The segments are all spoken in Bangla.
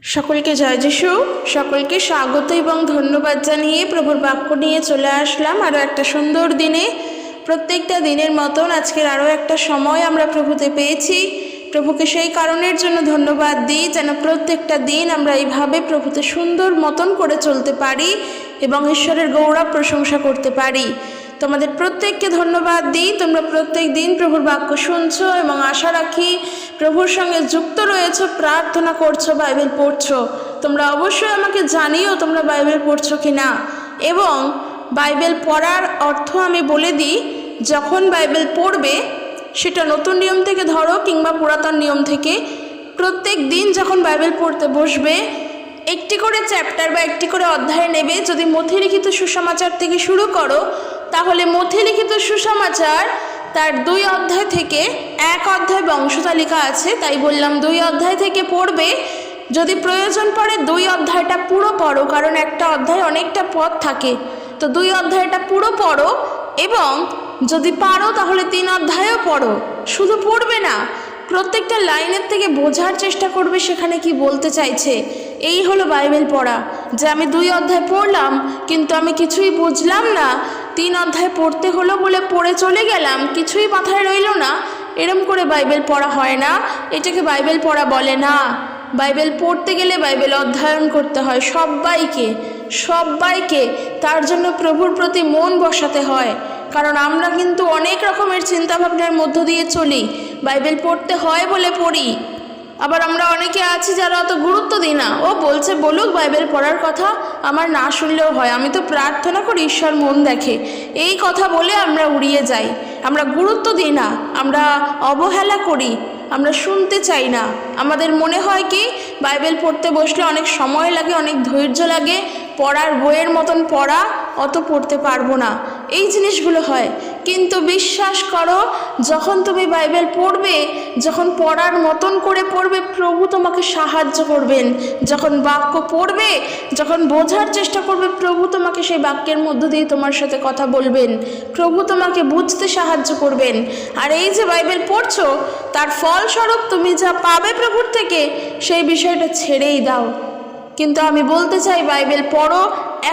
সকলকে জয় যিশু। সকলকে স্বাগত এবং ধন্যবাদ জানিয়ে প্রভুর বাক্য নিয়ে চলে আসলাম আরও একটা সুন্দর দিনে। প্রত্যেকটা দিনের মতন আজকের আরও একটা সময় আমরা প্রভুতে পেয়েছি। প্রভুকে সেই কারণের জন্য ধন্যবাদ দিই যেন প্রত্যেকটা দিন আমরা এইভাবে প্রভুতে সুন্দর মতন করে চলতে পারি এবং ঈশ্বরের গৌরব প্রশংসা করতে পারি। তোমাদের প্রত্যেককে ধন্যবাদ দিই, তোমরা প্রত্যেক দিন প্রভুর বাক্য শুনছো এবং আশা রাখি প্রভুর সঙ্গে যুক্ত রয়েছো, প্রার্থনা করছো, বাইবেল পড়ছো। তোমরা অবশ্যই আমাকে জানিও তোমরা বাইবেল পড়ছো কি না। এবং বাইবেল পড়ার অর্থ আমি বলে দিই, যখন বাইবেল পড়বে সেটা নতুন নিয়ম থেকে ধরো কিংবা পুরাতন নিয়ম থেকে, প্রত্যেক দিন যখন বাইবেল পড়তে বসবে একটি করে চ্যাপ্টার বা একটি করে অধ্যায় নেবে। যদি মথিলিখিত সুসমাচার থেকে শুরু করো তাহলে মথিলিখিত সুসমাচার তার 2 অধ্যায় থেকে 1 অধ্যায় বংশতালিকা আছে, তাই বললাম 2 অধ্যায় থেকে পড়বে। যদি প্রয়োজন পড়ে 2 অধ্যায়টা পুরো পড়ো, কারণ একটা অধ্যায় অনেকটা পদ থাকে, তো 2 অধ্যায়টা পুরো পড়ো। এবং যদি পারো তাহলে 3 অধ্যায়ও পড়ো। শুধু পড়বে না, প্রত্যেকটা লাইনের থেকে বোঝার চেষ্টা করবে সেখানে কি বলতে চাইছে। এই হলো বাইবেল পড়া, যে আমি 2 অধ্যায় পড়লাম কিন্তু আমি কিছুই বুঝলাম না, 3 অধ্যায় পড়তে হলো বলে পড়ে চলে গেলাম, কিছুই মাথায় রইল না। এরম করে বাইবেল পড়া হয় না, এটাকে বাইবেল পড়া বলে না। বাইবেল পড়তে গেলে বাইবেল অধ্যয়ন করতে হয় সবাইকে। তার জন্য প্রভুর প্রতি মন বসাতে হয়, কারণ আমরা কিন্তু অনেক রকমের চিন্তাভাবনার মধ্য দিয়ে চলি। বাইবেল পড়তে হয় বলে পড়ি, আবার আমরা অনেকে আছি যারা অত গুরুত্ব দিই না। ও বলছে বলুক বাইবেল পড়ার কথা, আমার না শুনলেও হয়, আমি তো প্রার্থনা করি, ঈশ্বর মন দেখে, এই কথা বলে আমরা উড়িয়ে যাই। আমরা গুরুত্ব দিই না, আমরা অবহেলা করি, আমরা শুনতে চাই না। আমাদের মনে হয় কি বাইবেল পড়তে বসলে অনেক সময় লাগে, অনেক ধৈর্য লাগে, পড়ার বইয়ের মতন পড়া অত পড়তে পারবো না, এই জিনিসগুলো হয়। কিন্তু বিশ্বাস করো, যখন তুমি বাইবেল পড়বে, যখন পড়ার মতন করে পড়বে, প্রভু তোমাকে সাহায্য করবেন। যখন বাক্য পড়বে, যখন বোঝার চেষ্টা করবে, প্রভু তোমাকে সেই বাক্যের মধ্য দিয়ে তোমার সাথে কথা বলবেন, প্রভু তোমাকে বুঝতে সাহায্য করবেন। আর এই যে বাইবেল পড়ছো, তার ফলস্বরূপ তুমি যা পাবে প্রভুর থেকে, সেই বিষয়টা ছেড়েই দাও। কিন্তু আমি বলতে চাই, বাইবেল পড়ো,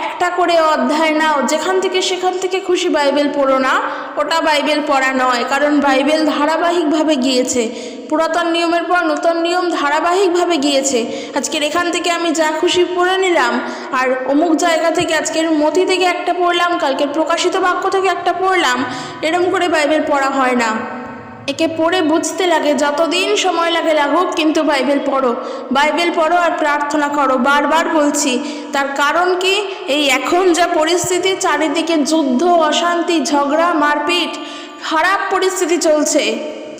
একটা করে অধ্যায় নাও, যেখান থেকে সেখান থেকে খুশি বাইবেল পড়ো না, ওটা বাইবেল পড়া নয়। কারণ বাইবেল ধারাবাহিকভাবে গিয়েছে, পুরাতন নিয়মের পর নতুন নিয়ম ধারাবাহিকভাবে গিয়েছে। আজকের এখান থেকে আমি যা খুশি পড়ে নিলাম, আর অমুক জায়গা থেকে আজকের মতি থেকে একটা পড়লাম, কালকের প্রকাশিত বাক্য থেকে একটা পড়লাম, এরম করে বাইবেল পড়া হয় না। একে পড়ে বুঝতে লাগে, যতদিন সময় লাগে লাগুক, কিন্তু বাইবেল পড়ো আর প্রার্থনা করো। বারবার বলছি, তার কারণ কি? এই এখন যা পরিস্থিতি, চারিদিকে যুদ্ধ, অশান্তি, ঝগড়া, মারপিট, খারাপ পরিস্থিতি চলছে,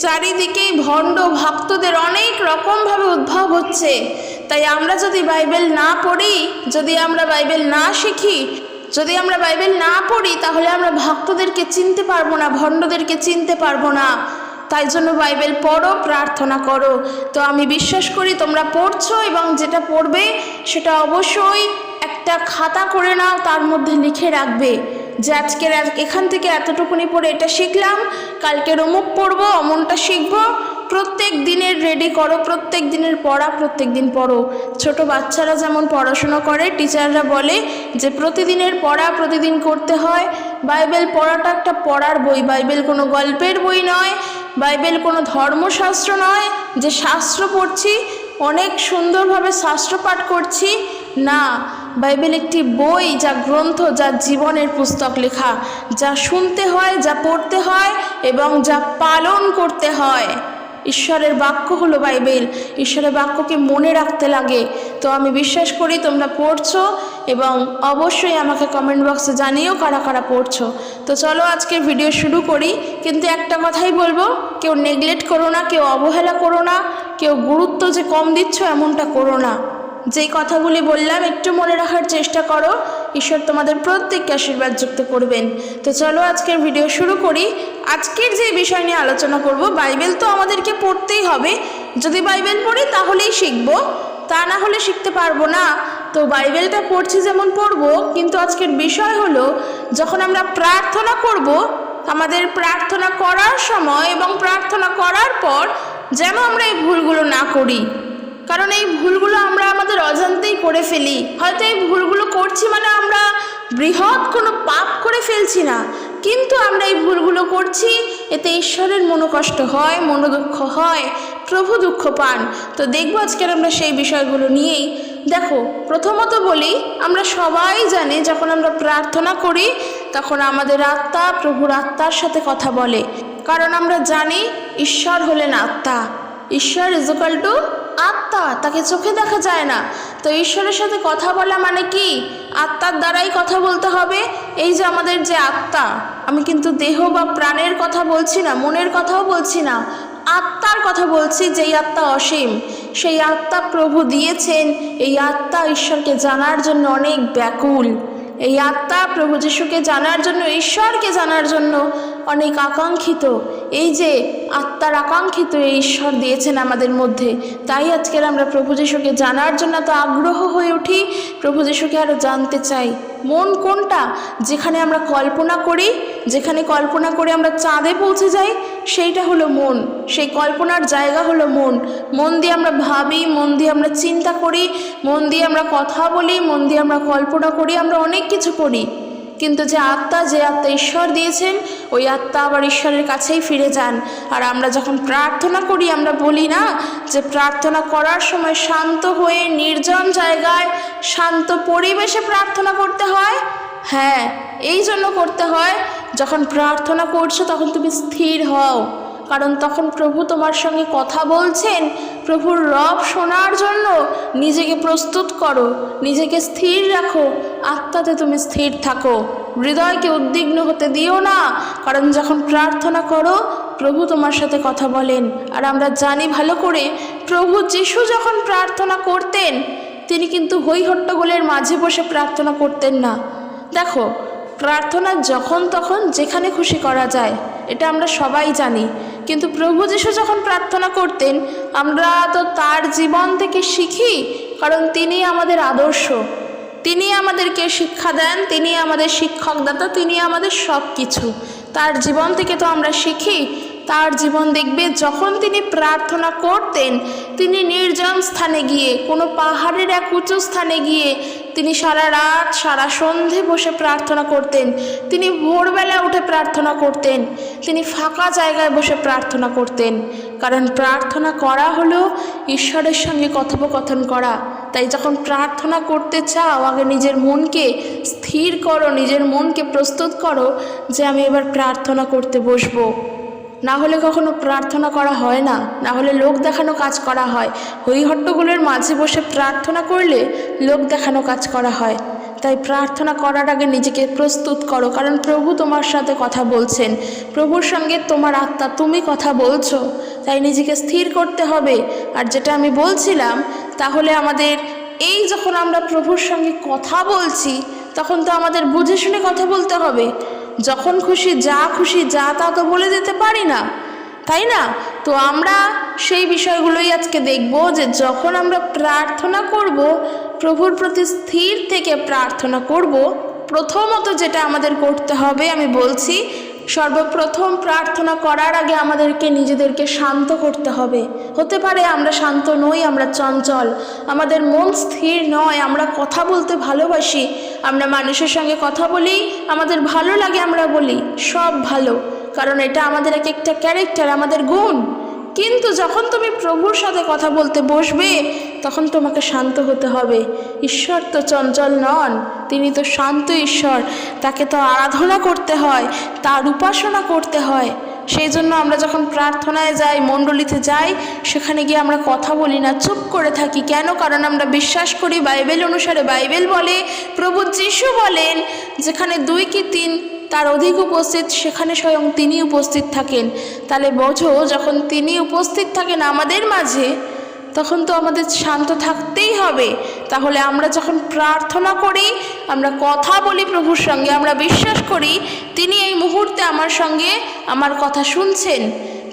চারিদিকেই ভণ্ড ভক্তদের অনেক রকমভাবে উদ্ভব হচ্ছে। তাই আমরা যদি বাইবেল না পড়ি, যদি আমরা বাইবেল না শিখি, যদি আমরা বাইবেল না পড়ি, তাহলে আমরা ভক্তদেরকে চিনতে পারবো না, ভণ্ডদেরকে চিনতে পারবো না। তাই জন্য বাইবেল পড়ো, প্রার্থনা করো। তো আমি বিশ্বাস করি তোমরা পড়ছো, এবং যেটা পড়বে সেটা অবশ্যই একটা খাতা করে নাও, তার মধ্যে লিখে রাখবে যে আজকের এখান থেকে এতটুকুনি পড়ে এটা শিখলাম, কালকের অমুক পড়বো, অমনটা শিখবো। প্রত্যেক দিনের রেডি করো, প্রত্যেক দিনের পড়া প্রত্যেক দিন পড়ো। ছোট বাচ্চারা যেমন পড়াশুনো করে, টিচাররা বলে যে প্রতিদিনের পড়া প্রতিদিন করতে হয়। বাইবেল পড়াটা একটা পড়ার বই, বাইবেল কোনো গল্পের বই নয়, বাইবেল কোনো ধর্মশাস্ত্র নয় যে শাস্ত্র পড়ছি, অনেক সুন্দরভাবে শাস্ত্র পাঠ করছি, না। বাইবেল একটি বই, যা গ্রন্থ, যা জীবনের পুস্তক লেখা, যা শুনতে হয়, যা পড়তে হয় এবং যা পালন করতে হয়। ঈশ্বরের বাক্য হলো বাইবেল, ঈশ্বরের বাক্যকে মনে রাখতে লাগে। তো আমি বিশ্বাস করি তোমরা পড়ছো, এবং অবশ্যই আমাকে কমেন্ট বক্সে জানিও কারা কারা পড়ছো। তো চলো আজকের ভিডিও শুরু করি। কিন্তু একটা কথাই বলবো, কেউ নেগলেক্ট করো না, কেউ অবহেলা করো না, কেউ গুরুত্ব যে কম দিচ্ছ এমনটা করো না। যেই কথাগুলি বললাম একটু মনে রাখার চেষ্টা করো, ঈশ্বর তোমাদের প্রত্যেককে আশীর্বাদ যুক্ত করবেন। তো চলো আজকের ভিডিও শুরু করি। আজকের যে বিষয় নিয়ে আলোচনা করব, বাইবেল তো আমাদেরকে পড়তেই হবে। যদি বাইবেল পড়ি তাহলেই শিখবো, তা না হলে শিখতে পারবো না। তো বাইবেলটা পড়ছি যেমন পড়বো, কিন্তু আজকের বিষয় হলো, যখন আমরা প্রার্থনা করব, আমাদের প্রার্থনা করার সময় এবং প্রার্থনা করার পর যেন আমরা এই ভুলগুলো না করি। কারণ এই ভুলগুলো আমরা আমাদের অজান্তেই করে ফেলি। হয়তো এই ভুলগুলো করছি মানে আমরা বৃহৎ কোনো পাপ করে ফেলছি না, কিন্তু আমরা এই ভুলগুলো করছি, এতে ঈশ্বরের মনোকষ্ট হয়, মনোদুঃখ হয়, প্রভু দুঃখ পান। তো দেখবো আজকের আমরা সেই বিষয়গুলো নিয়েই। দেখো, প্রথমত বলি, আমরা সবাই জানি যখন আমরা প্রার্থনা করি তখন আমাদের আত্মা প্রভুর আত্মার সাথে কথা বলে, কারণ আমরা জানি ঈশ্বর হলেন আত্মা। ঈশ্বর ইজ ইকুয়াল টু আত্মা, তাকে চোখে দেখা যায় না। তো ঈশ্বরের সাথে কথা বলা মানে কি? আত্মার দ্বারাই কথা বলতে হবে। এই যে আমাদের যে আত্মা, আমি কিন্তু দেহ বা প্রাণের কথা বলছি না, মনের কথাও বলছি না, আত্মার কথা বলছি, যেই আত্মা অসীম। সেই আত্মা প্রভু দিয়েছেন। এই আত্মা ঈশ্বরকে জানার জন্য অনেক ব্যাকুল। এই আত্মা প্রভু যিশুকে জানার জন্য, ঈশ্বরকে জানার জন্য অনেক আকাঙ্ক্ষিত। এই যে আত্মার আকাঙ্ক্ষিত এই ঈশ্বর দিয়েছেন আমাদের মধ্যে, তাই আজকের আমরা প্রভু যিশুকে জানার জন্য তো আগ্রহ হয়ে উঠি, প্রভু যিশুকে আরও জানতে চাই। মন কোনটা? যেখানে আমরা কল্পনা করি, যেখানে কল্পনা করে আমরা চাঁদে পৌঁছে যাই, সেইটা হলো মন। সেই কল্পনার জায়গা হলো মন। মন দিয়ে আমরা ভাবি, মন দিয়ে আমরা চিন্তা করি, মন দিয়ে আমরা কথা বলি, মন দিয়ে আমরা কল্পনা করি, আমরা অনেক কিছু করি। কিন্তু যে আত্মা ঈশ্বর দিয়েছেন, ওই আত্মা আবার ঈশ্বরের কাছেই ফিরে যান। আর আমরা যখন প্রার্থনা করি, আমরা বলি না যে প্রার্থনা করার সময় শান্ত হয়ে নির্জন জায়গায় শান্ত পরিবেশে প্রার্থনা করতে হয়। হ্যাঁ, এই জন্য করতে হয়, যখন প্রার্থনা করছো তখন তুমি স্থির হও, কারণ তখন প্রভু তোমার সঙ্গে কথা বলছেন। প্রভুর রব শোনার জন্য নিজেকে প্রস্তুত করো, নিজেকে স্থির রাখো, আত্মাতে তুমি স্থির থাকো, হৃদয়কে উদ্বিগ্ন হতে দিও না। কারণ যখন প্রার্থনা করো, প্রভু তোমার সাথে কথা বলেন। আর আমরা জানি ভালো করে, প্রভু যিশু যখন প্রার্থনা করতেন, তিনি কিন্তু হই হট্টগোলের মাঝে বসে প্রার্থনা করতেন না। দেখো, প্রার্থনা যখন তখন যেখানে খুশি করা যায়, এটা আমরা সবাই জানি। কিন্তু প্রভু যিশু যখন প্রার্থনা করতেন, আমরা তো তার জীবন থেকে শিখি, কারণ তিনি আমাদের আদর্শ, তিনি আমাদেরকে শিক্ষা দেন, তিনি আমাদের শিক্ষকদাতা, তিনি আমাদের সব কিছু। তার জীবন থেকে তো আমরা শিখি। তার জীবন দেখবে, যখন তিনি প্রার্থনা করতেন, তিনি নির্জন স্থানে গিয়ে, কোনো পাহাড়ের এক উঁচু স্থানে গিয়ে তিনি সারা রাত সারা সন্ধে বসে প্রার্থনা করতেন। তিনি ভোরবেলা উঠে প্রার্থনা করতেন। তিনি ফাঁকা জায়গায় বসে প্রার্থনা করতেন। কারণ প্রার্থনা করা হলো ঈশ্বরের সঙ্গে কথোপকথন করা। তাই যখন প্রার্থনা করতে চাও, আগে নিজের মনকে স্থির করো, নিজের মনকে প্রস্তুত করো যে আমি এবার প্রার্থনা করতে বসবো। না হলে কখনো প্রার্থনা করা হয় না, না হলে লোক দেখানো কাজ করা হয়। হই হট্টগোলের মাঝে বসে প্রার্থনা করলে লোক দেখানো কাজ করা হয়। তাই প্রার্থনা করার আগে নিজেকে প্রস্তুত করো, কারণ প্রভু তোমার সাথে কথা বলছেন। প্রভুর সঙ্গে তোমার আত্মা, তুমি কথা বলছো, তাই নিজেকে স্থির করতে হবে। আর যেটা আমি বলছিলাম, তাহলে আমাদের এই যখন আমরা প্রভুর সঙ্গে কথা বলছি, তখন তো আমাদের বুঝে শুনে কথা বলতে হবে। যখন খুশি যা তা তো বলে দিতে পারি না, তাই না? তো আমরা সেই বিষয়গুলোই আজকে দেখব, যে যখন আমরা প্রার্থনা করব, প্রভুর প্রতি স্থির থেকে প্রার্থনা করব, প্রথমত যেটা আমাদের করতে হবে, আমি বলছি, সর্বপ্রথম প্রার্থনা করার আগে আমাদেরকে নিজেদেরকে শান্ত করতে হবে। হতে পারে আমরা শান্ত নই, আমরা চঞ্চল, আমাদের মন স্থির নয়, আমরা কথা বলতে ভালোবাসি, আমরা মানুষের সঙ্গে কথা বলি, আমাদের ভালো লাগে, আমরা বলি, সব ভালো, কারণ এটা আমাদের এক একটা ক্যারেক্টার, আমাদের গুণ। কিন্তু যখন তুমি প্রভুর সাথে কথা বলতে বসবে, তখন তোমাকে শান্ত হতে হবে। ঈশ্বর তো চঞ্চল নন, তিনি তো শান্ত ঈশ্বর, তাকে তো আরাধনা করতে হয়, তার উপাসনা করতে হয়। সেই জন্য আমরা যখন প্রার্থনায় যাই, মণ্ডলীতে যাই, সেখানে গিয়ে আমরা কথা বলি না, চুপ করে থাকি। কেন? কারণ আমরা বিশ্বাস করি, বাইবেল অনুসারে, বাইবেল বলে, প্রভু যিশু বলেন, যেখানে 2 কি 3 তার অধিক উপস্থিত, সেখানে স্বয়ং তিনি উপস্থিত থাকেন। তাহলে বোঝো, যখন তিনি উপস্থিত থাকেন আমাদের মাঝে, তখন তো আমাদের শান্ত থাকতেই হবে। তাহলে আমরা যখন প্রার্থনা করি, আমরা কথা বলি প্রভুর সঙ্গে, আমরা বিশ্বাস করি তিনি এই মুহূর্তে আমার সঙ্গে আমার কথা শুনছেন,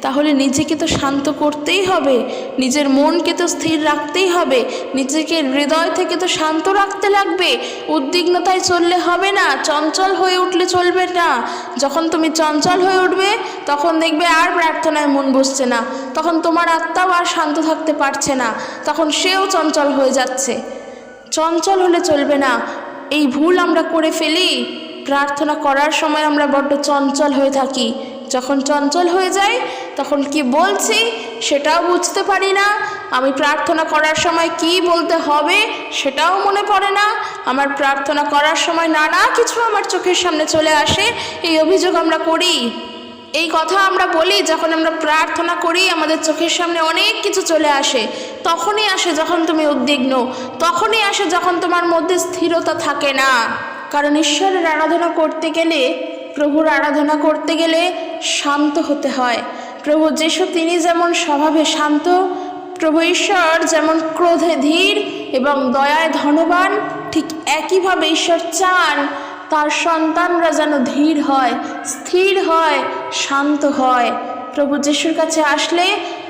তাহলে নিজেকে তো শান্ত করতেই হবে, নিজের মনকে তো স্থির রাখতেই হবে, নিজেকে হৃদয় থেকে তো শান্ত রাখতে লাগবে। উদ্বিগ্নতায় চললে হবে না, চঞ্চল হয়ে উঠলে চলবে না। যখন তুমি চঞ্চল হয়ে উঠবে তখন দেখবে আর প্রার্থনায় মন বসছে না, তখন তোমার আত্মাও আর শান্ত থাকতে পারছে না, তখন সেও চঞ্চল হয়ে যাচ্ছে। চঞ্চল হলে চলবে না। এই ভুল আমরা করে ফেলি, প্রার্থনা করার সময় আমরা বড্ড চঞ্চল হয়ে থাকি। যখন চঞ্চল হয়ে যাই তখন কি বলছি সেটাও বুঝতে পারি না, আমি প্রার্থনা করার সময় কি বলতে হবে সেটাও মনে পড়ে না, আমার প্রার্থনা করার সময় নানা কিছু আমার চোখের সামনে চলে আসে। এই অভিযোগ আমরা করি, এই কথা আমরা বলি যখন আমরা প্রার্থনা করি, আমাদের চোখের সামনে অনেক কিছু চলে আসে। তখনই আসে যখন তুমি উদ্বিগ্ন, তখনই আসে যখন তোমার মধ্যে স্থিরতা থাকে না। কারণ ঈশ্বরের আরাধনা করতে গেলে, প্রভুর আরাধনা করতে গেলে শান্ত হতে হয়। প্রভু যিশু তিনি যেমন স্বভাবে শান্ত, প্রভু ঈশ্বর যেমন ক্রোধে ধীর এবং দয়ায় ধনবান, ঠিক একইভাবে ঈশ্বর চান তার সন্তানরা যেন ধীর হয়, স্থির হয়, শান্ত হয়। প্রভু যিশুর কাছে আসলে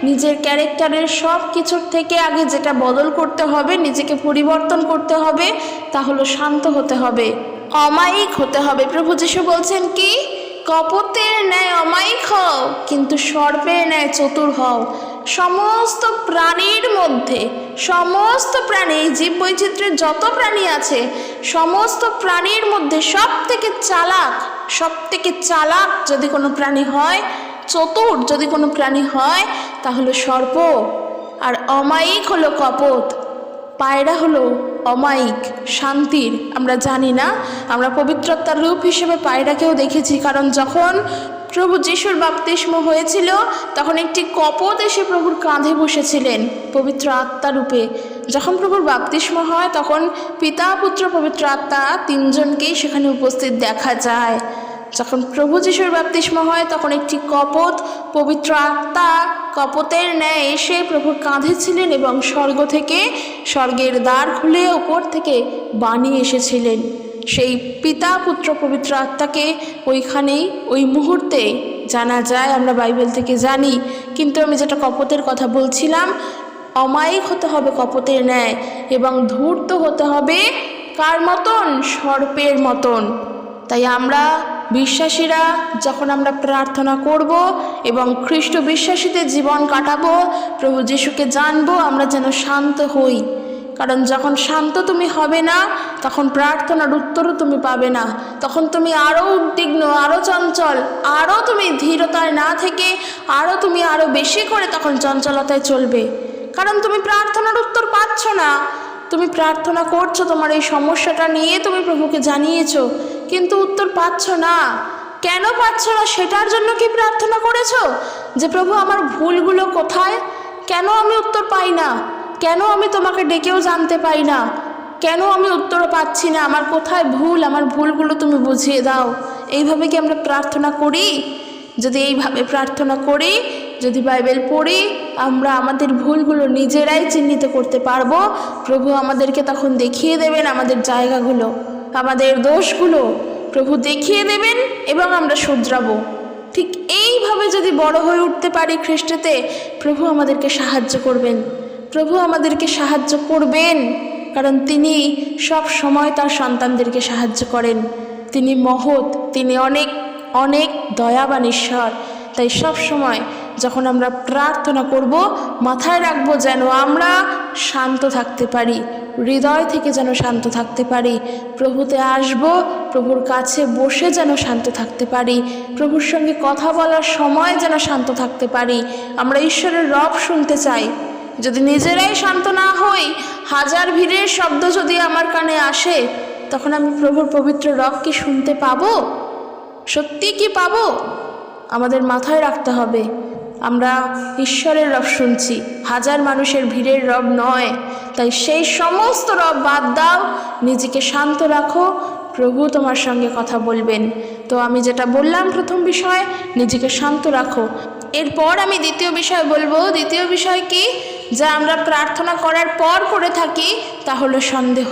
নিজের ক্যারেক্টারের সব কিছুর থেকে আগে যেটা বদল করতে হবে, নিজেকে পরিবর্তন করতে হবে, তা হলো শান্ত হতে হবে, অমায়িক হতে হবে। প্রভু যিশু বলছেন কি, কপটের ন্যায় অমায়িক হও কিন্তু সর্পের ন্যায় চতুর হও। সমস্ত প্রাণীর মধ্যে, সমস্ত প্রাণী, জীব বৈচিত্র্যের যত প্রাণী আছে, সমস্ত প্রাণীর মধ্যে সব থেকে চালাক যদি কোনো প্রাণী হয়, চতুর যদি কোনো প্রাণী হয়, তা হলো সর্প। আর অমায়িক হলো কপট। পায়রা হলো অমায়িক, শান্তির। আমরা জানি না, আমরা পবিত্রতার রূপ হিসেবে পায়রাকেও দেখেছি। কারণ যখন প্রভু যিশুর বাপ্তিস্ম হয়েছিল তখন একটি কপট এসে প্রভুর কাঁধে বসেছিলেন পবিত্র আত্মা রূপে। যখন প্রভুর বাপ্তিস্ম হয় তখন পিতা, পুত্র, পবিত্র আত্মা তিনজনকেই সেখানে উপস্থিত দেখা যায়। যখন প্রভু যিশুর বাপ্তিস্ম হয় তখন একটি কপট, পবিত্র আত্মা কপটের ন্যায় এসে প্রভুর কাঁধে ছিলেন এবং স্বর্গ থেকে, স্বর্গের দ্বার খুলে ওপর থেকে বাণী এসেছিলেন। সেই পিতা, পুত্র, পবিত্র আত্মাকে ওইখানেই ওই মুহূর্তে জানা যায়, আমরা বাইবেল থেকে জানি। কিন্তু আমি যেটা কপটের কথা বলছিলাম, অমায়িক হতে হবে কপটের ন্যায় এবং ধূর্ত হতে হবে কার মতন? সর্পের মতন। তাই আমরা বিশ্বাসীরা যখন আমরা প্রার্থনা করব এবং খ্রিস্ট বিশ্বাসীদের জীবন কাটাবো, প্রভু যিশুকে জানবো, আমরা যেন শান্ত হই। কারণ যখন শান্ত তুমি হবে না তখন প্রার্থনার উত্তরও তুমি পাবে না, তখন তুমি আরও উদ্বিগ্ন, আরও চঞ্চল, আরও তুমি ধীরতায় না থেকে তুমি আরও বেশি করে তখন চঞ্চলতায় চলবে। কারণ তুমি প্রার্থনার উত্তর পাচ্ছ না। তুমি প্রার্থনা করছো, তোমার এই সমস্যাটা নিয়ে তুমি প্রভুকে জানিয়েছো, কিন্তু উত্তর পাচ্ছ না। কেন পাচ্ছ না সেটার জন্য কি প্রার্থনা করেছো? যে প্রভু আমার ভুলগুলো কোথায়? কেন আমি উত্তর পাই না? কেন আমি তোমাকে ডেকেও জানতে পাই না? কেন আমি উত্তর পাচ্ছি না? আমার কোথায় ভুল? আমার ভুলগুলো তুমি বুঝিয়ে দাও। এইভাবে কি আমরা প্রার্থনা করি? যদি এইভাবে প্রার্থনা করি, যদি বাইবেল পড়ি, আমরা আমাদের ভুলগুলো নিজেরাই চিহ্নিত করতে পারবো। প্রভু আমাদেরকে তখন দেখিয়ে দেবেন আমাদের জায়গাগুলো, আমাদের দোষগুলো প্রভু দেখিয়ে দেবেন এবং আমরা শুধরাবো। ঠিক এইভাবে যদি বড় হয়ে উঠতে পারি খ্রিস্টতে, প্রভু আমাদেরকে সাহায্য করবেন, প্রভু আমাদেরকে সাহায্য করবেন। কারণ তিনি সব সময় তার সন্তানদেরকে সাহায্য করেন। তিনি মহৎ, তিনি অনেক অনেক দয়াবান ঈশ্বর। তাই সব সময় যখন আমরা প্রার্থনা করব, মাথায় রাখবো যেন আমরা শান্ত থাকতে পারি, হৃদয় থেকে যেন শান্ত থাকতে পারি। প্রভুতে আসব, প্রভুর কাছে বসে যেন শান্ত থাকতে পারি, প্রভুর সঙ্গে কথা বলার সময় যেন শান্ত থাকতে পারি। আমরা ঈশ্বরের রব শুনতে চাই। যদি নিজেরাই শান্ত না হই, হাজার ভিড়ের শব্দ যদি আমার কানে আসে, তখন আমি প্রভুর পবিত্র রব কি শুনতে পাবো? সত্যি কি পাবো? আমাদের মাথায় রাখতে হবে আমরা ঈশ্বরের রব শুনছি, হাজার মানুষের ভিড়ের রব নয়। তাই সেই সমস্ত রব বাদ দাও, নিজেকে শান্ত রাখো, প্রভু তোমার সঙ্গে কথা বলবেন। তো আমি যেটা বললাম প্রথম বিষয়, নিজেকে শান্ত রাখো। এরপর আমি দ্বিতীয় বিষয় বলবো। দ্বিতীয় বিষয় কি? যা আমরা প্রার্থনা করার পর করে থাকি তা হলো সন্দেহ।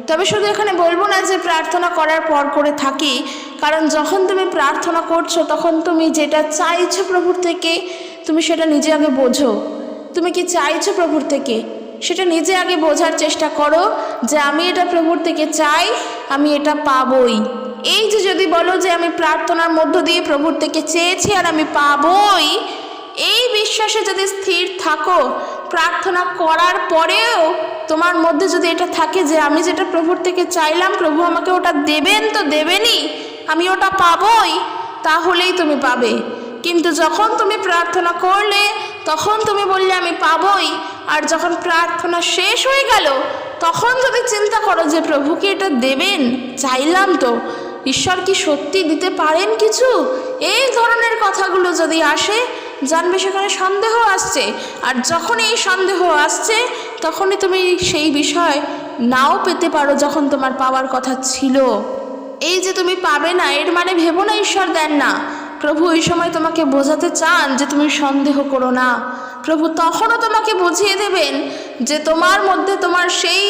তবে শুধু এখানে বলবো না যে প্রার্থনা করার পর করে থাকি, কারণ যখন তুমি প্রার্থনা করছো তখন তুমি যেটা চাইছো প্রভুর থেকে, তুমি সেটা নিজে আগে বোঝো। তুমি কি চাইছো প্রভুর থেকে সেটা নিজে আগে বোঝার চেষ্টা করো যে আমি এটা প্রভুর থেকে চাই, আমি এটা পাবই। এই যে যদি বলো যে আমি প্রার্থনার মধ্য দিয়ে প্রভুর থেকে চেয়েছি আর আমি পাবই, এই বিশ্বাসে যদি স্থির থাকো, প্রার্থনা করার পরেও তোমার মধ্যে যদি এটা থাকে যে আমি যেটা প্রভুর থেকে চাইলাম প্রভু আমাকে ওটা দেবেন তো দেবেনই, আমি ওটা পাবই, তাহলেই তুমি পাবে। কিন্তু যখন তুমি প্রার্থনা করলে তখন তুমি বললে আমি পাবই, আর যখন প্রার্থনা শেষ হয়ে গেল তখন যদি চিন্তা করো যে প্রভু কি এটা দেবেন, চাইলাম তো, ঈশ্বর কি সত্যি দিতে পারেন কিছু, এই ধরনের কথাগুলো যদি আসে, জানবে সেখানে সন্দেহ আসছে। আর যখন এই সন্দেহ আসছে তখনই তুমি সেই বিষয় নাও পেতে পারো যখন তোমার পাওয়ার কথা ছিল। এই যে তুমি পাবে না এর মানে ভেবো না ঈশ্বর দেন না। প্রভু এই সময় তোমাকে বোঝাতে চান যে তুমি সন্দেহ করো না। প্রভু তখনও তোমাকে বুঝিয়ে দেবেন যে তোমার মধ্যে তোমার সেই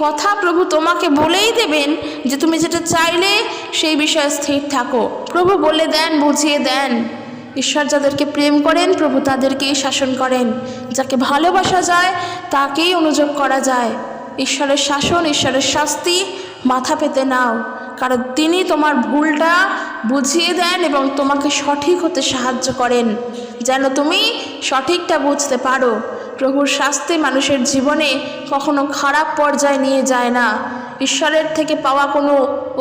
কথা প্রভু তোমাকে বলেই দেবেন যে তুমি যেটা চাইলে সেই বিষয়ে স্থির থাকো। প্রভু বলে দেন, বুঝিয়ে দেন। ঈশ্বর যাদেরকে প্রেম করেন প্রভু তাদেরকেই শাসন করেন, যাকে ভালোবাসা যায় তাকেই অনুযোগ করা যায়। ঈশ্বরের শাসন, ঈশ্বরের শাস্তি মাথা পেতে নাও, কারণ তিনি তোমার ভুলটা বুঝিয়ে দেন এবং তোমাকে সঠিক হতে সাহায্য করেন, যেন তুমি সঠিকটা বুঝতে পারো। প্রভুর শাস্তি মানুষের জীবনে কখনো খারাপ পর্যায়ে নিয়ে যায় না। ঈশ্বরের থেকে পাওয়া কোনো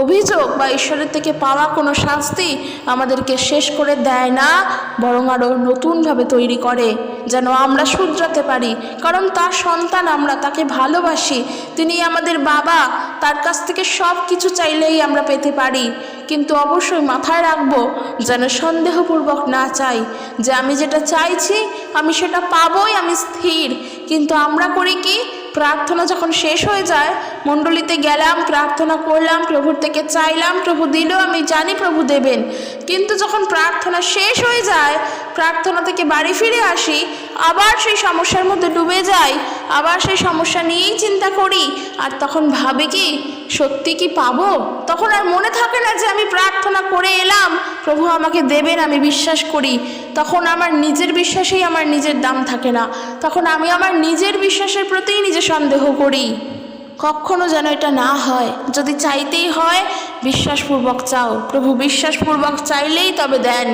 অভিযোগ বা ঈশ্বরের থেকে পাওয়া কোনো শাস্তি আমাদেরকে শেষ করে দেয় না, বরং আরও নতুনভাবে তৈরি করে, যেন আমরা শুধরাতে পারি। কারণ তার সন্তান আমরা, তাকে ভালোবাসি, তিনি আমাদের বাবা, তার কাছ থেকে সব কিছু চাইলেই আমরা পেতে পারি। কিন্তু অবশ্যই মাথায় রাখবো যেন সন্দেহপূর্বক না চাই যে আমি যেটা চাইছি আমি সেটা পাবই, আমি স্থির। কিন্তু আমরা করি কি, প্রার্থনা যখন শেষ হয়ে যায়, মণ্ডলীতে গেলাম, প্রার্থনা করলাম, প্রভুর থেকে চাইলাম, প্রভু দিল, আমি জানি প্রভু দেবেন। কিন্তু যখন প্রার্থনা শেষ হয়ে যায়, প্রার্থনা থেকে বাড়ি ফিরে আসি, আবার সেই সমস্যার মধ্যে ডুবে যাই, আবার সেই সমস্যা নিয়েই চিন্তা করি, আর তখন ভাবে কি সত্যি কি পাবো। তখন আর মনে থাকে না যে আমি প্রার্থনা করে এলাম, প্রভু আমাকে দেবেন, আমি বিশ্বাস করি। তখন আমার নিজের বিশ্বাসেই আমার নিজের দাম থাকে না, তখন আমি আমার নিজের বিশ্বাসের প্রতিই নিজে সন্দেহ করি। কখনো যেন এটা না হয়। যদি চাইতেই হয় বিশ্বাসপূর্বক চাও, প্রভু বিশ্বাসপূর্বক চাইলেই তবে দেন,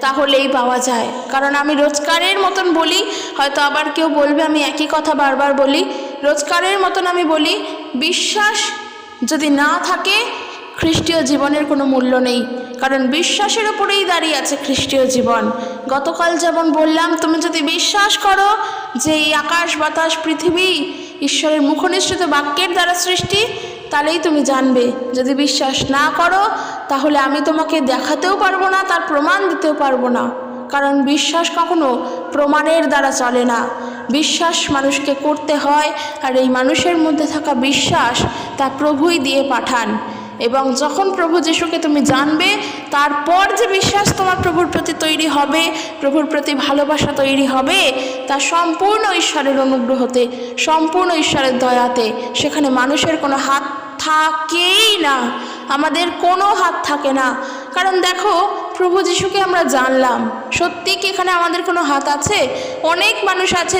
তাহলেই পাওয়া যায়। কারণ আমি রোজকারের মতন বলি, হয়তো আবার কেউ বলবে আমি একই কথা বারবার বলি, রোজকারের মতন আমি বলি, বিশ্বাস যদি না থাকে খ্রিস্টীয় জীবনের কোনো মূল্য নেই। কারণ বিশ্বাসের উপরেই দাঁড়িয়ে আছে খ্রিস্টীয় জীবন। গতকাল যেমন বললাম, তুমি যদি বিশ্বাস করো যে এই আকাশ বাতাস পৃথিবী ঈশ্বরের মুখনিসৃত বাক্যের দ্বারা সৃষ্টি, তাহলেই তুমি জানবে। যদি বিশ্বাস না করো তাহলে আমি তোমাকে দেখাতেও পারবো না, তার প্রমাণ দিতেও পারবো না। কারণ বিশ্বাস কখনো প্রমাণের দ্বারা চলে না, বিশ্বাস মানুষকে করতে হয়। আর এই মানুষের মধ্যে থাকা বিশ্বাস তা প্রভুই দিয়ে পাঠান। এবং যখন প্রভু যিশুকে তুমি জানবে, তারপর যে বিশ্বাস তোমার প্রভুর প্রতি তৈরি হবে, প্রভুর প্রতি ভালোবাসা তৈরি হবে, তা সম্পূর্ণ ঈশ্বরের অনুগ্রহতে, সম্পূর্ণ ঈশ্বরের দয়াতে। সেখানে মানুষের কোনো হাত থাকেই না, আমাদের কোনো হাত থাকে না। কারণ দেখো, প্রভু যিশুকে আমরা জানলাম, সত্যি কি এখানে আমাদের কোনো হাত আছে? অনেক মানুষ আছে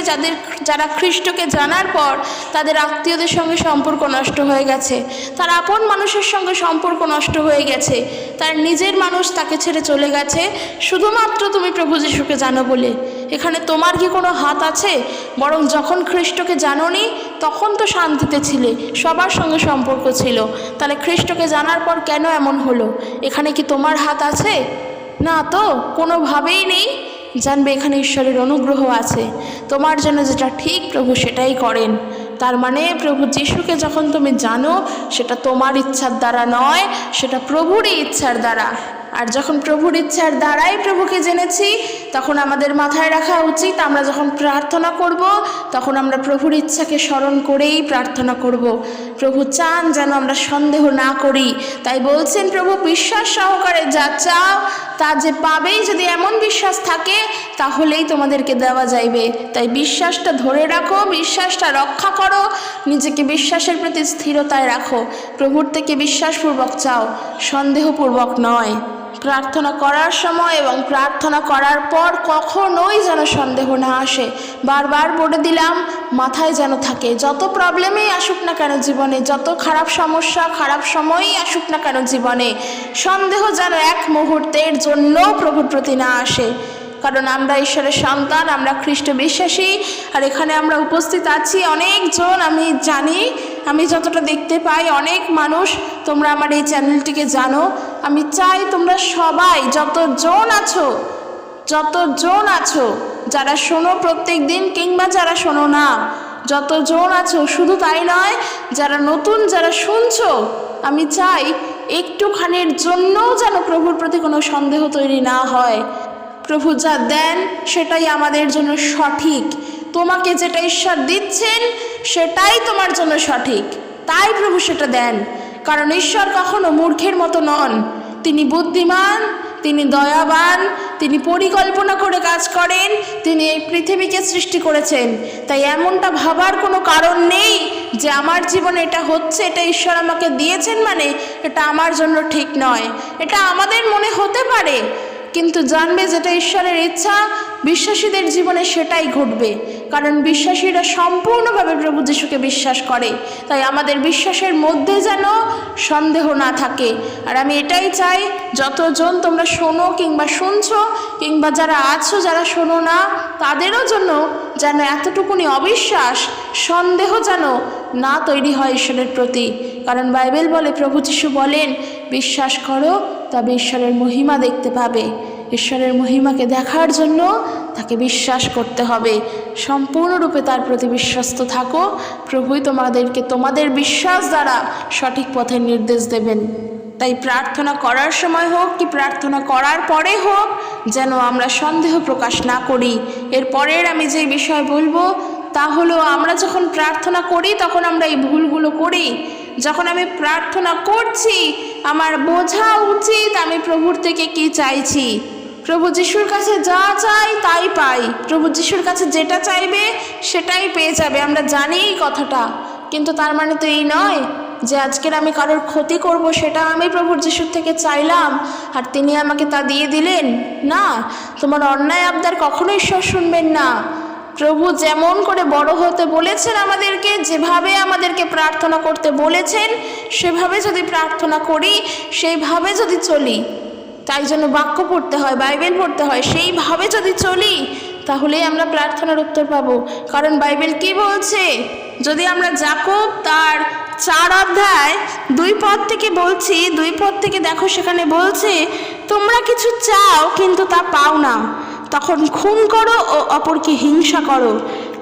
যারা খ্রিস্টকে জানার পর তাদের আত্মীয়দের সঙ্গে সম্পর্ক নষ্ট হয়ে গেছে, তার আপন মানুষের সঙ্গে সম্পর্ক নষ্ট হয়ে গেছে, তার নিজের মানুষ তাকে ছেড়ে চলে গেছে, শুধুমাত্র তুমি প্রভু যিশুকে জানো বলে। এখানে তোমার কি কোনো হাত আছে? বরং যখন খ্রিস্টকে জানোনি তখন তো শান্তিতে ছিলে, সবার সঙ্গে সম্পর্ক ছিল, তাহলে খ্রিস্টকে জানার পর কেন এমন হলো? এখানে কি তোমার হাত আছে? না তো, কোনোভাবেই নেই। জানবে এখানে ঈশ্বরের অনুগ্রহ আছে, তোমার জন্য যেটা ঠিক প্রভু সেটাই করেন। তার মানে প্রভু যিশুকে যখন তুমি জানো, সেটা তোমার ইচ্ছার দ্বারা নয়, সেটা প্রভুরই ইচ্ছার দ্বারা। আর যখন প্রভুর ইচ্ছার দ্বারাই প্রভুকে জেনেছি, তখন আমাদের মাথায় রাখা উচিত আমরা যখন প্রার্থনা করব, তখন আমরা প্রভুর ইচ্ছাকে স্মরণ করেই প্রার্থনা করব। প্রভু চান যেন আমরা সন্দেহ না করি, তাই বলছেন প্রভু বিশ্বাস সহকারে যা চাও তা যে পাবেই, যদি এমন বিশ্বাস থাকে তাহলেই তোমাদেরকে দেওয়া যাইবে। তাই বিশ্বাসটা ধরে রাখো, বিশ্বাসটা রক্ষা করো, নিজেকে বিশ্বাসের প্রতি স্থিরতায় রাখো, প্রভুর থেকে বিশ্বাসপূর্বক চাও, সন্দেহপূর্বক নয়। প্রার্থনা করার সময় এবং প্রার্থনা করার পর কখনোই যেন সন্দেহ না আসে। বারবার বলে দিলাম, মাথায় যেন থাকে, যত প্রবলেমেই আসুক না কেন জীবনে, যত খারাপ সমস্যা খারাপ সময়ই আসুক না কেন জীবনে, সন্দেহ যেন এক মুহূর্তের জন্য প্রভুর প্রতি না আসে। কারণ আমরা ঈশ্বরের সন্তান, আমরা খ্রিস্ট বিশ্বাসী। আর এখানে আমরা উপস্থিত আছি অনেকজন, আমি জানি, আমি যতটা দেখতে পাই অনেক মানুষ তোমরা আমার এই চ্যানেলটিকে জানো। আমি চাই তোমরা সবাই যতজন আছো যারা শোনো প্রত্যেক দিন কিংবা যারা শোনো না, যতজন আছো, শুধু তাই নয়, যারা নতুন যারা শুনছো, আমি চাই একটুখানির জন্যও যেন প্রভুর প্রতি কোনো সন্দেহ তৈরি না হয়। প্রভু যা দেন সেটাই আমাদের জন্য সঠিক। তোমাকে যেটা ঈশ্বর দিচ্ছেন সেটাই তোমার জন্য সঠিক, তাই প্রভু সেটা দেন। কারণ ঈশ্বর কখনো মূর্খের মতো নন, তিনি বুদ্ধিমান, তিনি দয়াবান, তিনি পরিকল্পনা করে কাজ করেন, তিনি এই পৃথিবীকে সৃষ্টি করেছেন। তাই এমনটা ভাবার কোনো কারণ নেই যে আমার জীবনে এটা হচ্ছে, এটা ঈশ্বর আমাকে দিয়েছেন মানে এটা আমার জন্য ঠিক নয়। এটা আমাদের মনে হতে পারে, কিন্তু জানবে যেটা ঈশ্বরের ইচ্ছা বিশ্বাসীদের জীবনে সেটাই ঘটবে। কারণ বিশ্বাসীরা সম্পূর্ণভাবে প্রভু যিশুকে বিশ্বাস করে। তাই আমাদের বিশ্বাসের মধ্যে যেন সন্দেহ না থাকে। আর আমি এটাই চাই, যতজন তোমরা শোনো কিংবা শুনছো কিংবা যারা আছো যারা শোনো না, তাদেরও জন্য যেন এতটুকুনি অবিশ্বাস সন্দেহ যেন না তৈরি হয় ঈশ্বরের প্রতি। কারণ বাইবেল বলে, প্রভু যিশু বলেন, বিশ্বাস করো তবে ঈশ্বরের মহিমা দেখতে পাবে। ঈশ্বরের মহিমাকে দেখার জন্য তাকে বিশ্বাস করতে হবে। সম্পূর্ণরূপে তার প্রতি বিশ্বস্ত থাকো। প্রভুই তোমাদেরকে তোমাদের বিশ্বাস দ্বারা সঠিক পথের নির্দেশ দেবেন। তাই প্রার্থনা করার সময় হোক কি প্রার্থনা করার পরে হোক, যেন আমরা সন্দেহ প্রকাশ না করি। এরপরের আমি যে বিষয় বলবো তা হলো, আমরা যখন প্রার্থনা করি তখন আমরা এই ভুলগুলো করি। যখন আমি প্রার্থনা করছি আমার বোঝা উচিত আমি প্রভুর থেকে কি চাইছি। প্রভু যিশুর কাছে যা চাই তাই পাই, প্রভু যিশুর কাছে যেটা চাইবে সেটাই পেয়ে যাবে, আমরা জানি এই কথাটা। কিন্তু তার মানে তো এই নয় যে আজকের আমি কারোর ক্ষতি করব, সেটা আমি প্রভুর যিশুর থেকে চাইলাম আর তিনি আমাকে তা দিয়ে দিলেন। না, তোমার অন্যায় আবদার কখনো ঈশ্বর শুনবেন না। প্রভু যেমন করে বড় হতে বলেছেন আমাদেরকে, যেভাবে আমাদেরকে প্রার্থনা করতে বলেছেন সেভাবে যদি প্রার্থনা করি, সেইভাবে যদি চলি, তাই জন্য বাক্য পড়তে হয়, বাইবেল পড়তে হয়, সেইভাবে যদি চলি তাহলেই আমরা প্রার্থনার উত্তর পাবো। কারণ বাইবেল কি বলছে, যদি আমরা যাকব তার 4 অধ্যায় 2 পদ থেকে বলছি, 2 পদ থেকে দেখো, সেখানে বলছে, তোমরা কিছু চাও কিন্তু তা পাও না, তখন খুন করো ও অপরকে হিংসা করো,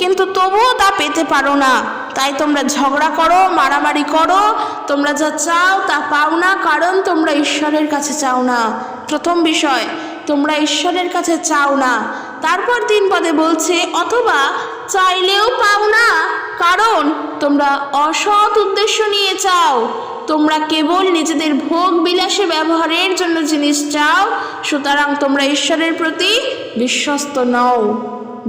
কিন্তু তবুও তা পেতে পারো না। তাই তোমরা ঝগড়া করো, মারামারি করো, তোমরা যা চাও তা পাও না, কারণ তোমরা ঈশ্বরের কাছে চাও না। প্রথম বিষয়, তোমরা ঈশ্বরের কাছে চাও না। তারপর 3 পদে বলছে, অথবা চাইলেও পাও না, কারণ তোমরা অসৎ উদ্দেশ্য নিয়ে চাও। তোমরা কেবল নিজেদের ভোগ বিলাসে ব্যবহারের জন্য জিনিস চাও, সুতরাং তোমরা ঈশ্বরের প্রতি বিশ্বস্ত নও।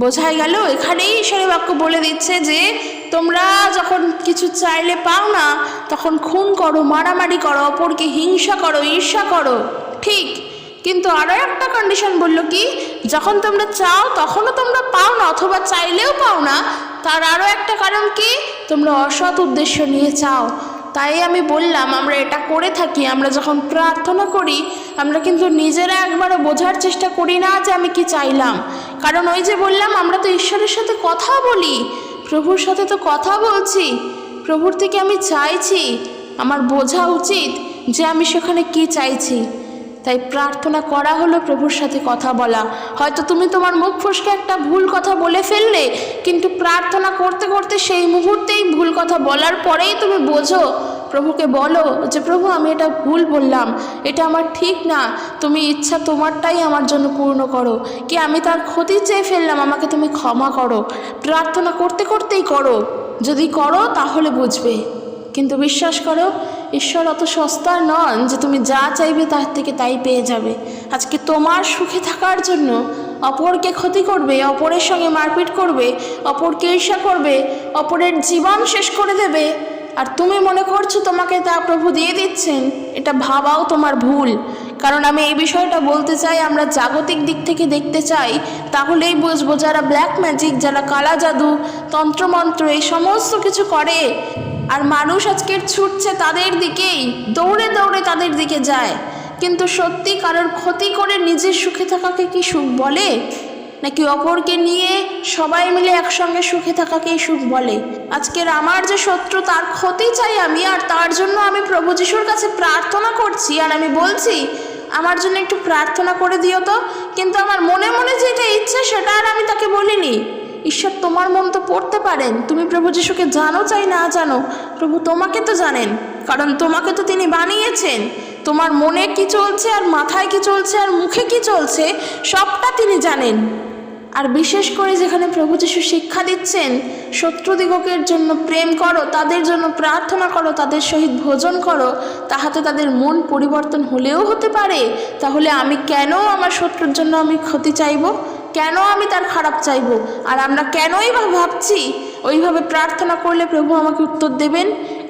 বোঝাই গেল, এখানেই ঈশ্বরের বাক্য বলে দিচ্ছে যে তোমরা যখন কিছু চাইলে পাও না তখন খুন করো, মারামারি করো, অপরকে হিংসা করো, ঈর্ষা করো। ঠিক, কিন্তু আরও একটা কন্ডিশন বললো কি, যখন তোমরা চাও তখনও তোমরা পাও না, অথবা চাইলেও পাও না, তার আরও একটা কারণ কি, তোমরা অসৎ উদ্দেশ্য নিয়ে চাও। তাই আমি বললাম, আমরা এটা করে থাকি, আমরা যখন প্রার্থনা করি আমরা কিন্তু নিজেরা একবারও বোঝার চেষ্টা করি না যে আমি কি চাইলাম। কারণ ওই যে বললাম, আমরা তো ঈশ্বরের সাথে কথা বলি, প্রভুর সাথে তো কথা বলছি, প্রভুর থেকে আমি চাইছি, আমার বোঝা উচিত যে আমি সেখানে কি চাইছি। তাই প্রার্থনা করা হলো প্রভুর সাথে কথা বলা। হয়তো তুমি তোমার মুখ ফসকে একটা ভুল কথা বলে ফেললে, কিন্তু প্রার্থনা করতে করতে সেই মুহূর্তেই ভুল কথা বলার পরেই তুমি বোঝো, প্রভুকে বলো যে প্রভু আমি এটা ভুল বললাম, এটা আমার ঠিক না, তুমি ইচ্ছা তোমারটাই আমার জন্য পূর্ণ করো, কি আমি তার ক্ষতি চেয়ে ফেললাম, আমাকে তুমি ক্ষমা করো। প্রার্থনা করতে করতেই করো, যদি করো তাহলে বুঝবে। কিন্তু বিশ্বাস করো, ঈশ্বর অত সস্তা নন যে তুমি যা চাইবে তার থেকে তাই পেয়ে যাবে। আজকে তোমার সুখে থাকার জন্য অপরকে ক্ষতি করবে, অপরের সঙ্গে মারপিট করবে, অপরকে ঈর্ষা করবে, অপরের জীবন শেষ করে দেবে, আর তুমি মনে করছো তোমাকে তা প্রভু দিয়ে দিচ্ছেন, এটা ভাবাও তোমার ভুল। কারণ আমি এই বিষয়টা বলতে চাই, আমরা জাগতিক দিক থেকে দেখতে চাই, তাহলেই বুঝবো যারা ব্ল্যাক ম্যাজিক, যারা কালা জাদু, তন্ত্রমন্ত্র এই সমস্ত কিছু করে, আর মানুষ আজকের ছুটছে তাদের দিকেই, দৌড়ে দৌড়ে তাদের দিকে যায়। কিন্তু সত্যি কারোর ক্ষতি করে নিজের সুখে থাকাকে কি সুখ বলে? নাকি অপরকে নিয়ে সবাই মিলে একসঙ্গে সুখে থাকাকেই সুখ বলে? আজকের আমার যে শত্রু, তার ক্ষতি চাই আমি, আর তার জন্য আমি প্রভু যিশুর কাছে প্রার্থনা করছি, আর আমি বলছি আমার জন্য একটু প্রার্থনা করে দিও তো। কিন্তু আমার মনে মনে যেটা ইচ্ছে সেটা আর আমি তাকে বলিনি। ঈশ্বর তোমার মন তো পড়তে পারেন, তুমি প্রভু যিশুকে জানো চাই না জানো, প্রভু তোমাকে তো জানেন, কারণ তোমাকে তো তিনি বানিয়েছেন। তোমার মনে কি চলছে, আর মাথায় কি চলছে, আর মুখে কি চলছে, সবটা তিনি জানেন। আর বিশেষ করে যেখানে প্রভু যিশু শিক্ষা দিচ্ছেন, শত্রুদিগকের জন্য প্রেম করো, তাদের জন্য প্রার্থনা করো, তাদের সহিত ভোজন করো, তাহাতে তাদের মন পরিবর্তন হলেও হতে পারে। তাহলে আমি কেন আমার শত্রুর জন্য আমি ক্ষতি চাইব? কেন আমি তার খারাপ চাইব? আর আমরা কেনই বা ভাবছি ওইভাবে প্রার্থনা করলে প্রভু আমাকে উত্তর দেবেন?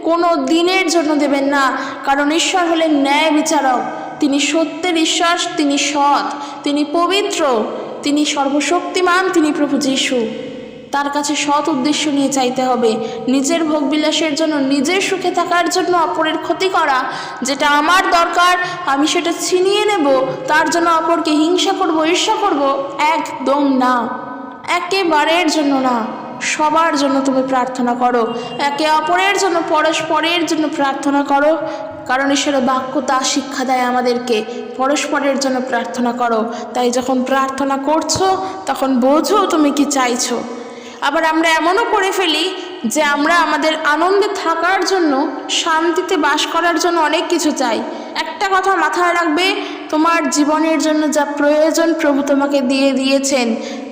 কোনো দিনের জন্য দেবেন না, কারণ ঈশ্বর হলেন ন্যায় বিচারক। তিনি সত্যের ঈশ্বর, তিনি সৎ, তিনি পবিত্র, তিনি সর্বশক্তিমান, তিনি প্রভু যিশু। তার কাছে সৎ উদ্দেশ্য নিয়ে চাইতে হবে। নিজের ভোগবিলাসের জন্য, নিজের সুখে থাকার জন্য অপরের ক্ষতি করা, যেটা আমার দরকার আমি সেটা ছিনিয়ে নেব, তার জন্য অপরকে হিংসা করব, ঈর্ষা করব, একদম না, একেবারের জন্য না। সবার জন্য তুমি প্রার্থনা করো, একে অপরের জন্য, পরস্পরের জন্য প্রার্থনা করো, কারণ ঈশ্বরের বাক্য তা শিক্ষা দেয় আমাদেরকে, পরস্পরের জন্য প্রার্থনা করো। তাই যখন প্রার্থনা করছো তখন বোঝো তুমি কি চাইছো। আবার আমরা এমনও করে ফেলি যে আমরা আমাদের আনন্দে থাকার জন্য, শান্তিতে বাস করার জন্য অনেক কিছু চাই। একটা কথা মাথায় রাখবে, তোমার জীবনের জন্য যা প্রয়োজন প্রভু তোমাকে দিয়ে দিয়েছেন,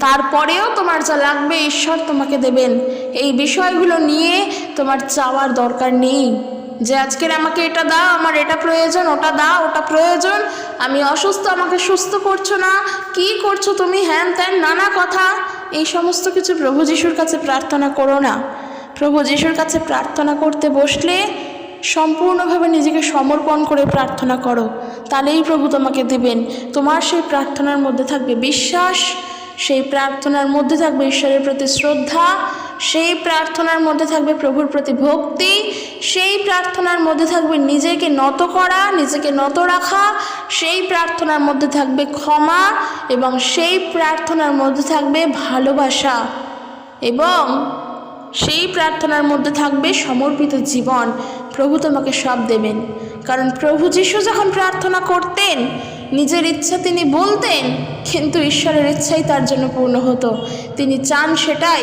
তারপরেও তোমার যা লাগবে ঈশ্বর তোমাকে দেবেন। এই বিষয়গুলো নিয়ে তোমার চাওয়ার দরকার নেই যে আজকের আমাকে এটা দাও, আমার এটা প্রয়োজন, ওটা দাও, ওটা প্রয়োজন, আমি অসুস্থ আমাকে সুস্থ করছো না, কি করছো তুমি, হ্যান ত্যান নানা কথা। এই সমস্ত কিছু প্রভু যিশুর কাছে প্রার্থনা করো না। প্রভু যিশুর কাছে প্রার্থনা করতে বসলে সম্পূর্ণভাবে নিজেকে সমর্পণ করে প্রার্থনা করো, তাহলেই প্রভু তোমাকে দেবেন। তোমার সেই প্রার্থনার মধ্যে থাকবে বিশ্বাস, সেই প্রার্থনার মধ্যে থাকবে ঈশ্বরের প্রতি শ্রদ্ধা, সেই প্রার্থনার মধ্যে থাকবে প্রভুর প্রতি ভক্তি, সেই প্রার্থনার মধ্যে থাকবে নিজেকে নত করা, নিজেকে নত রাখা, সেই প্রার্থনার মধ্যে থাকবে ক্ষমা, এবং সেই প্রার্থনার মধ্যে থাকবে ভালোবাসা, এবং সেই প্রার্থনার মধ্যে থাকবে সমর্পিত জীবন। প্রভু তোমাকে সব দেবেন। কারণ প্রভু যিশু যখন প্রার্থনা করতেন, নিজের ইচ্ছা তিনি বলতেন, কিন্তু ঈশ্বরের ইচ্ছাই তার জন্য পূর্ণ হতো। তিনি চান সেটাই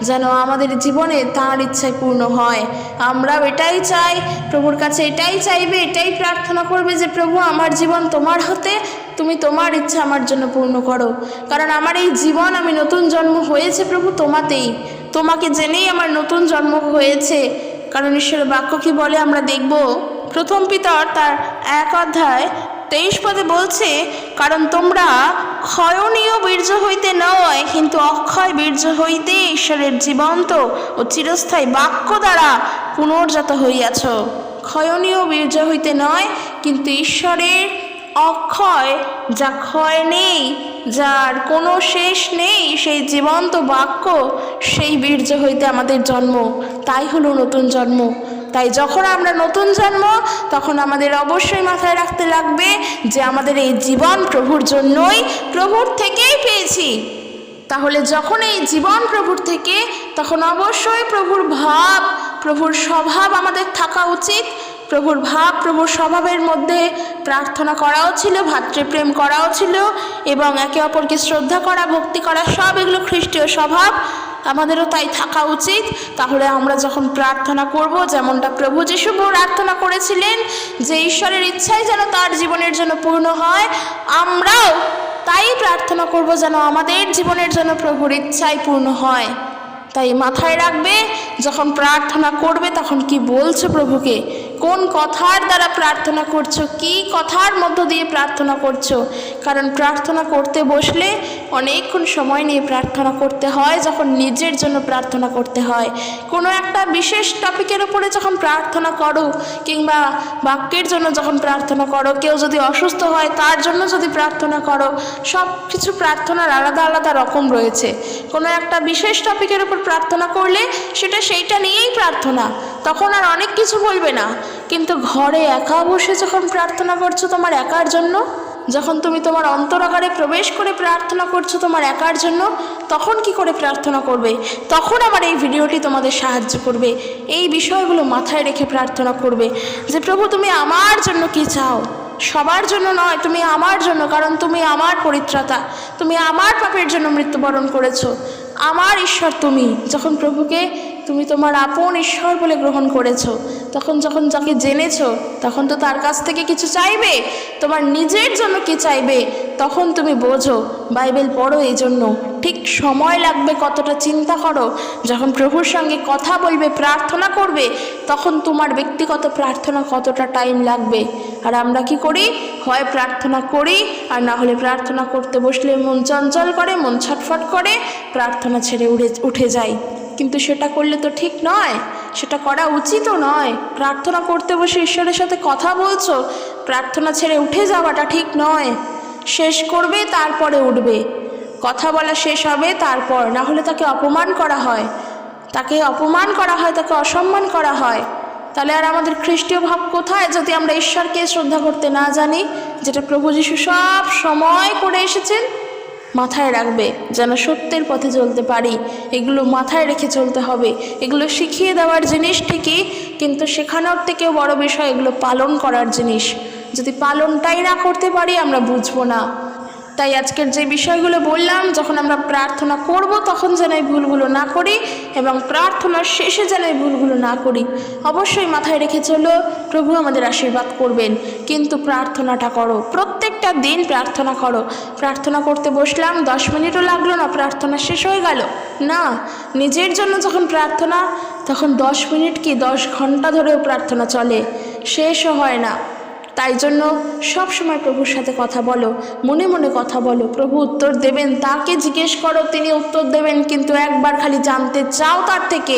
যেন আমাদের জীবনে তাঁর ইচ্ছাই পূর্ণ হয়। আমরাও এটাই চাই, প্রভুর কাছে এটাই চাইবে, এটাই প্রার্থনা করবে যে প্রভু আমার জীবন তোমার হাতে, তুমি তোমার ইচ্ছা আমার জন্য পূর্ণ করো। কারণ আমার এই জীবন, আমি নতুন জন্ম হয়েছে প্রভু তোমাতেই, তোমাকে জেনেই আমার নতুন জন্ম হয়েছে। কারণ ঈশ্বরের বাক্য কি বলে আমরা দেখব, প্রথম পিতর তার 1 অধ্যায় 23 পদে বলছে, কারণ তোমরা ক্ষয়নীয় বীর্য হইতে নয়, কিন্তু অক্ষয় বীর্য হইতে ঈশ্বরের জীবন্ত ও চিরস্থায়ী বাক্য দ্বারা পুনর্জাত হইয়াছ। ক্ষয়নীয় বীর্য হইতে নয়, কিন্তু ঈশ্বরের অক্ষয়, যা ক্ষয় নেই, যার কোনো শেষ নেই, সেই জীবন্ত বাক্য, সেই বীর্য হইতে আমাদের জন্ম। তাই হলো নতুন জন্ম। তাই যখন আমরা নতুন জন্ম, তখন আমাদের অবশ্যই মাথায় রাখতে লাগবে যে আমাদের এই জীবন প্রভুর জন্যই, প্রভুর থেকেই পেয়েছি। তাহলে যখন এই জীবন প্রভুর থেকে, তখন অবশ্যই প্রভুর ভাব, প্রভুর স্বভাব আমাদের থাকা উচিত। প্রভুর ভাব, প্রভুর স্বভাবের মধ্যে প্রার্থনা করাও ছিল, ভাতৃপ্রেম করাও ছিল, এবং একে অপরকে শ্রদ্ধা করা, ভক্তি করা, সব এগুলো খ্রিস্টীয় স্বভাব। আমাদেরও তাই থাকা উচিত। তাহলে আমরা যখন প্রার্থনা করব, যেমনটা প্রভু যিশু প্রার্থনা করেছিলেন যে ঈশ্বরের ইচ্ছাই যেন তার জীবনের জন্য পূর্ণ হয়, আমরাও তাই প্রার্থনা করব যেন আমাদের জীবনের জন্য প্রভুর ইচ্ছাই পূর্ণ হয়। তাই মাথায় রাখবে, যখন প্রার্থনা করবে তখন কি বলছো প্রভুকে, কোন কথার দ্বারা প্রার্থনা করছো, কি কথার মধ্য দিয়ে প্রার্থনা করছো। কারণ প্রার্থনা করতে বসলে অনেকক্ষণ সময় নিয়ে প্রার্থনা করতে হয়, যখন নিজের জন্য প্রার্থনা করতে হয়। কোনো একটা বিশেষ টপিকের উপরে যখন প্রার্থনা করো, কিংবা বাক্যের জন্য যখন প্রার্থনা করো, কেউ যদি অসুস্থ হয় তার জন্য যদি প্রার্থনা করো, সব কিছু প্রার্থনার আলাদা আলাদা রকম রয়েছে। কোনো একটা বিশেষ টপিকের উপর প্রার্থনা করলে সেইটা নিয়েই প্রার্থনা, তখন আর অনেক কিছু বলবে না। কিন্তু ঘরে একা বসে যখন প্রার্থনা করছো তোমার একার জন্য, যখন তুমি তোমার অন্তরাগারে প্রবেশ করে প্রার্থনা করছো তোমার একার জন্য, তখন কি করে প্রার্থনা করবে? তখন আমার এই ভিডিওটি তোমাদের সাহায্য করবে। এই বিষয়গুলো মাথায় রেখে প্রার্থনা করবে যে প্রভু তুমি আমার জন্য কি চাও, সবার জন্য নয়, তুমি আমার জন্য। কারণ তুমি আমার পরিত্রাতা, তুমি আমার পাপের জন্য মৃত্যুবরণ করেছো। আমার ঈশ্বর তুমি। যখন প্রভুকে তুমি তোমার আপন ঈশ্বর বলে গ্রহণ করেছো, যখন যাকে জেনেছো, তখন তো তার কাছ থেকে কিছু চাইবে, তোমার নিজের জন্য কি চাইবে তখন তুমি বোঝো। বাইবেল পড়ো এই জন্য। ঠিক সময় লাগবে কতটা চিন্তা করো। যখন প্রভুর সঙ্গে কথা বলবে, প্রার্থনা করবে, তখন তোমার ব্যক্তিগত প্রার্থনা কতটা টাইম লাগবে। আর আমরা কি করি? হয় প্রার্থনা করি, আর না হলে প্রার্থনা করতে বসলে মন চঞ্চল করে, মন ছটফট করে, প্রার্থনা ছেড়ে উঠে যাই। কিন্তু সেটা করলে তো ঠিক নয়, সেটা করা উচিতও নয়। প্রার্থনা করতে বসে ঈশ্বরের সাথে কথা বলছো, প্রার্থনা ছেড়ে উঠে যাওয়াটা ঠিক নয়। শেষ করবে তারপরে উঠবে, কথা বলা শেষ হবে তারপর, না হলে তাকে অপমান করা হয়, তাকে অসম্মান করা হয়। তাহলে আর আমাদের খ্রিস্টীয় ভাব কোথায়, যদি আমরা ঈশ্বরকে শ্রদ্ধা করতে না জানি, যেটা প্রভু যীশু সব সময় করে এসেছেন। মাথায় রাখবে যেন সত্যের পথে চলতে পারি। এগুলো মাথায় রেখে চলতে হবে। এগুলো শিখিয়ে দেওয়ার জিনিস ঠিকই, কিন্তু শেখানোর থেকেও বড় বিষয় এগুলো পালন করার জিনিস। যদি পালনটাই না করতে পারি আমরা বুঝবো না। তাই আজকের যে বিষয়গুলো বললাম, যখন আমরা প্রার্থনা করব তখন যেন এই ভুলগুলো না করি, এবং প্রার্থনার শেষে যেন এই ভুলগুলো না করি। অবশ্যই মাথায় রেখে চলো, প্রভু আমাদের আশীর্বাদ করবেন। কিন্তু প্রার্থনাটা করো, প্রত্যেকটা দিন প্রার্থনা করো। প্রার্থনা করতে বসলাম, 10 মিনিটও লাগলো না, প্রার্থনা শেষ হয়ে গেল না। নিজের জন্য যখন প্রার্থনা, তখন 10 মিনিট কি 10 ঘন্টা ধরেও প্রার্থনা চলে, শেষও হয় না। তাই জন্য সব সময় প্রভুর সাথে কথা বলো, মনে মনে কথা বলো। প্রভু উত্তর দেবেন, তাকে জিজ্ঞেস করো, তিনি উত্তর দেবেন। কিন্তু একবার খালি জানতে চাও তার থেকে।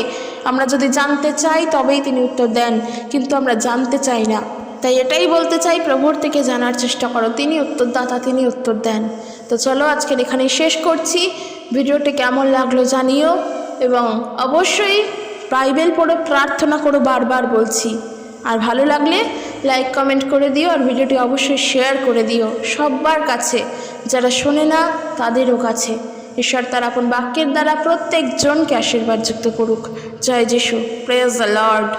আমরা যদি জানতে চাই তবেই তিনি উত্তর দেন, কিন্তু আমরা জানতে চাই না। তাই এটাই বলতে চাই, প্রভুর থেকে জানার চেষ্টা করো, তিনি উত্তরদাতা, তিনি উত্তর দেন। তো চলো আজকের এখানেই শেষ করছি। ভিডিওটি কেমন লাগলো জানিও, এবং অবশ্যই বাইবেল পড়ে প্রার্থনা করো, বারবার বলছি। আর ভালো লাগলে লাইক কমেন্ট করে দিও, আর ভিডিওটি অবশ্যই শেয়ার করে দিও সবার কাছে, যারা শোনে না তাদেরও কাছে। ঈশ্বর তার আপন বাক্যের দ্বারা প্রত্যেকজনকে আশীর্বাদ যুক্ত করুক। জয় যিশু, প্রেজ দ্য লর্ড।